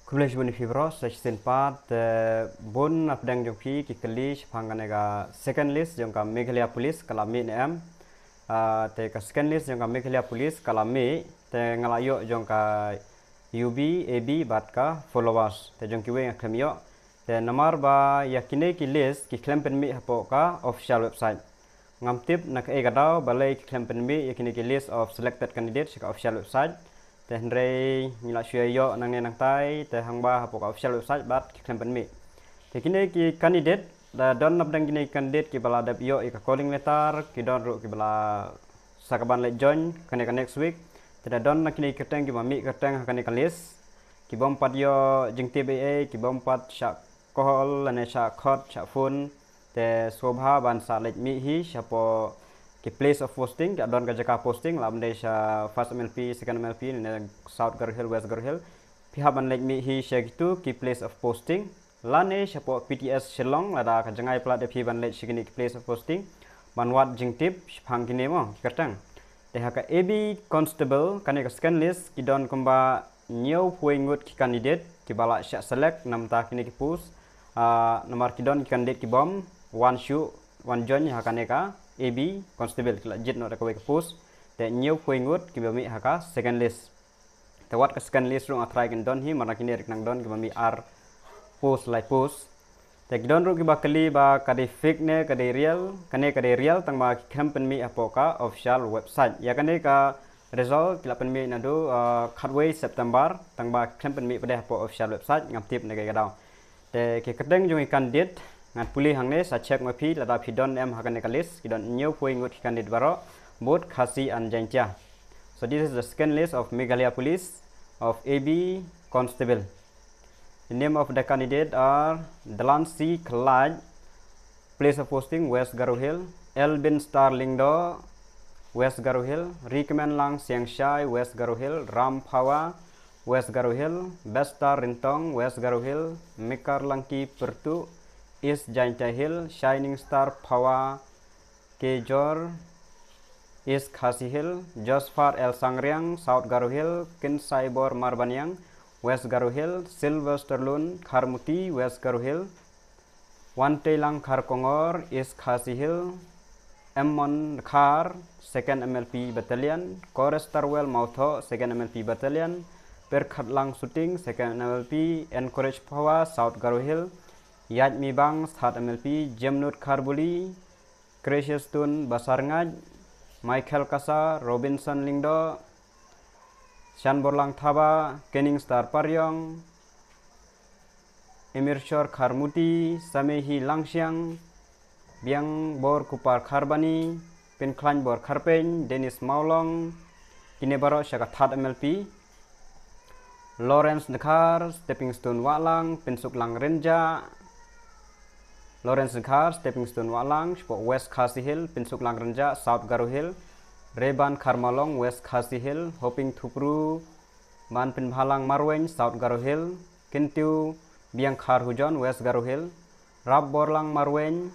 Kuliah buni fibros section 4 bun apdang jongpi ki keli pangkanega second list jongka Meghalaya Police kalami nem te ka second list jongka Meghalaya Police kalami te ngalayo jongka UB AB batka followers te jongki we ngaklamyo te namar ba yakine ki list ki klempen mi hapoka official website ngamtip nak egadao balai ki klempen mi yakine ki list of selected candidates ka official website te hendrei ngila yo nang ne nang tai te hangba hapok official website bat klempen mi te kini ki candidate da don napdang kini candidate ki bala dap yo ka calling letter ki don ru ki bala sakaban le join kane ka next week te da don nak kini keteng ki mami keteng kane ka list ki bom pat yo jing tba ki bom pat sha kohol ane sha khot sha phone te sobha ban sa le mi hi shapo ki place of posting ka don ka jaka posting lam de sha first MLP second MLP in South Garhill West Garhill pihak ban lek mi hi sha gitu ki place of posting lane sha po PTS Shillong lada ka jangai plat de phi ban lek shigini ki place of posting manwat jingtip phang kini mo katang te ha ka AB constable kane ka second list ki don kumba new puingut ki candidate ki bala sha select namta kini ki post nomor ki don ki candidate ki bom one shoe one join ha kane ka AB constable kila jit no rekawai ke post te new puingut ki bami haka second list te wat ka second list rung atrai kin don hi mana kini rek nang don ki bami ar post like post te don ru ki bakali ba kade fake ne kade real tang ba campaign mi apoka official website ya kane ka result kila pen mi nadu khatway September tang ba campaign mi pada apo official website ngam tip ne ga daw te ke kedeng jung candidate ngan pulih hangne sa check ma phi lada phi don em hakan kalis kidon new puingut candidate baro bot khasi an jancha. So this is the second list of Meghalaya Police of AB Constable. The name of the candidate are Dalan C. Khalaj, place of posting West Garo Hill, Elbin Starling Do, West Garo Hill, Rikman Lang Siang Shai, West Garo Hill, Ram Pawa, West Garo Hill, Bestar Rintong, West Garo Hill, Mikar Langki Pertu, East Jainta Hill, Shining Star Pawa, Kejor, East Khasi Hill, Josfar El Sangriang, South Garo Hill, Kin Saibor Marbanyang, West Garo Hill, Sylvester Lun, Kharmuti, West Garo Hill, Wantelang Kharkongor, East Khasi Hill, Emmon Khar, 2nd MLP Battalion, Kores Tarwell Mautho, 2nd MLP Battalion, Perkhatlang Shooting, 2nd MLP, Encourage Pawa, South Garo Hill, Yat Mibang, 3rd MLP, Jemnut Kharbuli, Gracious Tun Basarngaj, Michael Kasa, Robinson Lingdo, Shanborlang Thaba, Kenning Star Paryong, Emirshor Kharmuti, Samehi Langxiang, Biang Bor Kupar Kharbani, Pinklan Bor Kharpen, Dennis Maulong, Kinebaro Shaka 3rd MLP, Lawrence Nakhar, Stepping Stone Walang, Pinsuk Lang Renja, Lawrence Nakhar, Stepping Stone Walang, West Khasi Hill, Pinsuk Lang Renja, South Garo Hill, Reban Kharmalong, West Khasi Hill, Hoping Thupru, Man Pinbhalang Marweng, South Garo Hill, Kintu, Biang Khar Hujon, West Garo Hill, Rab Borlang Marweng,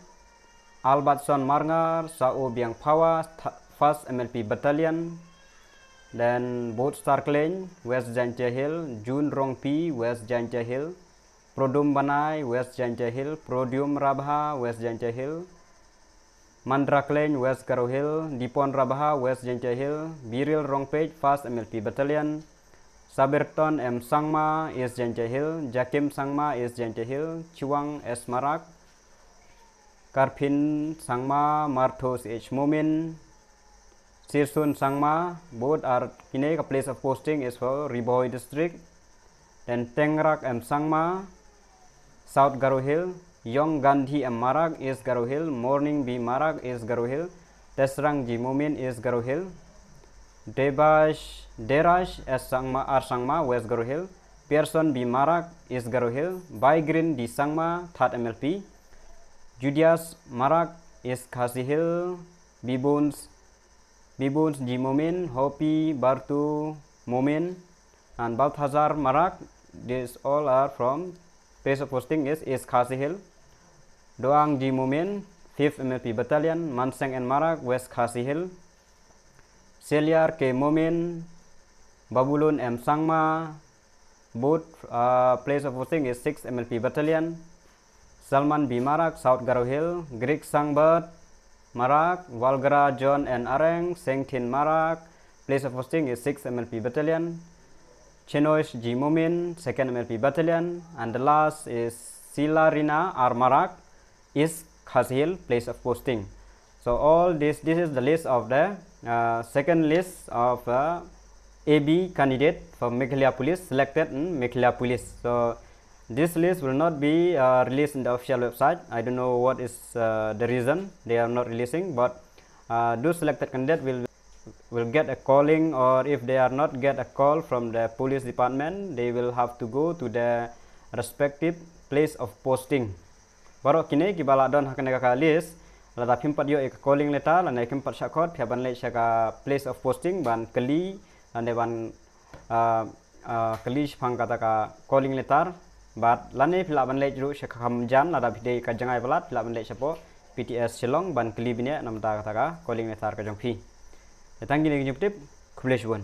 Albatson Marngar, Sao Biang Pawa, 1st MLP Battalion, then Boat Star Klein, West Jaintia Hill, June Rong P, West Jaintia Hill, Produm Banai, West Jaintia Hill, Prodium Rabha, West Jaintia Hill, Mandra Klein, West Garo Hill, Dipon Rabha, West Jaintia Hill, Biril Rongpage, 1st MLP Battalion, Saberton M. Sangma, East Jaintia Hill, Jakim Sangma, East Jaintia Hill, Chuang S. Marak, Karpin Sangma, Marthos H. Momin, Sirsun Sangma, both are Kine, a place of posting is for Riboy district. Then Tengrak M. Sangma, South Garo Hill, Yong Gandhi M. Marak, East Garo Hill, Morning B. Marak, East Garo Hill, Tesrang G. Momin, East Garo Hill, Derash S. Sangma, R. Sangma, West Garo Hill, Pearson B. Marak, East Garo Hill, Baigrin D. Sangma, 3rd MLP, Judias Marak, East Khasi Hill, Bibuns G. Momin, Hopi Bartu Momin, and Balthazar Marak. These all are from place of posting is East Khasi Hill. Doang G. Momin, 5th MLP Battalion, Manseng and Marak, West Khasi Hill. Selyar K. Momin, Babulun M. Sangma, Both place of posting is 6 MLP Battalion. Salman B. Marak, South Garo Hill. Greek Sangbird, Marak. Walgara John N. Areng, Sengtin Marak. Place of posting is 6 MLP Battalion. Chenoish G. Mumin, 2nd MLP Battalion. And the last is Sila Rina R. Marak, East Khazil, place of posting. So all this is the list of the second list of AB candidate for Meghalaya Police selected in Meghalaya Police. So this list will not be released in the official website. I don't know what is the reason they are not releasing, but those selected candidates will get a calling, or if they are not get a call from the police department, they will have to go to the respective place of posting. Baru kini kibala don hakane ka list lada pimpat yo ek calling letter lana pimpat syakot pia ban le syaka place of posting ban keli lana ban keli syapang kata ka calling letter bat lane pila ban le jru syaka kamjan lada bide ka jangai balat pila ban le syapo PTS Shillong ban keli bine namta kata ka calling letter ka jongpi. Tanggi ni nyuptip kubleshbon.